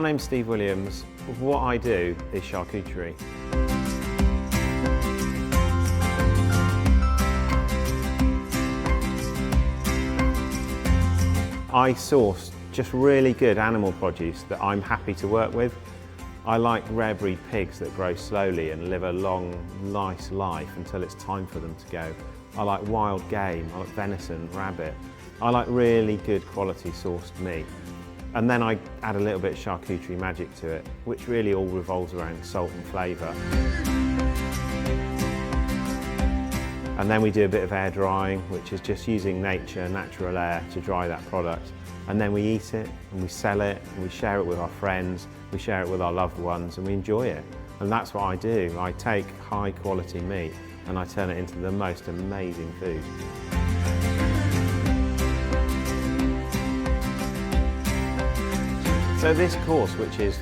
My name's Steve Williams. What I do is charcuterie. I source just really good animal produce that I'm happy to work with. I like rare breed pigs that grow slowly and live a long, nice life until it's time for them to go. I like wild game, I like venison, rabbit. I like really good quality sourced meat. And then I add a little bit of charcuterie magic to it, which really all revolves around salt and flavour. And then we do a bit of air drying, which is just using nature, natural air to dry that product. And then we eat it, and we sell it, and we share it with our friends, we share it with our loved ones, and we enjoy it. And that's what I do. I take high quality meat and I turn it into the most amazing food. So this course, which is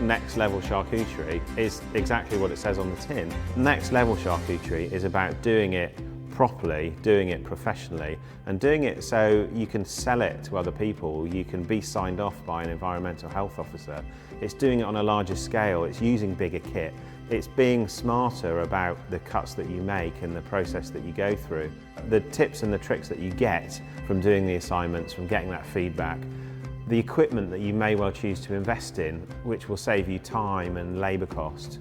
Next Level Charcuterie, is exactly what it says on the tin. Next Level Charcuterie is about doing it properly, doing it professionally, and doing it so you can sell it to other people, you can be signed off by an environmental health officer. It's doing it on a larger scale, it's using bigger kit, it's being smarter about the cuts that you make and the process that you go through. The tips and the tricks that you get from doing the assignments, from getting that feedback, the equipment that you may well choose to invest in, which will save you time and labour cost.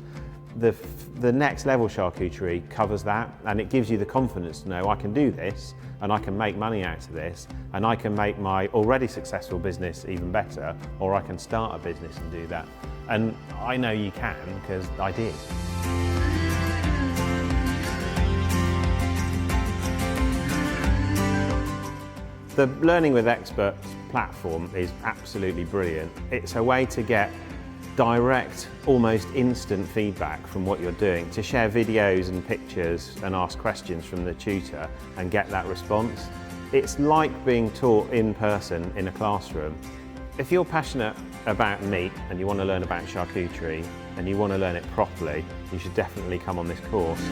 The Next Level Charcuterie covers that, and it gives you the confidence to know I can do this and I can make money out of this and I can make my already successful business even better, or I can start a business and do that. And I know you can, because I did. The Learning with Experts platform is absolutely brilliant. It's a way to get direct, almost instant feedback from what you're doing, to share videos and pictures and ask questions from the tutor and get that response. It's like being taught in person in a classroom. If you're passionate about meat and you want to learn about charcuterie and you want to learn it properly, you should definitely come on this course.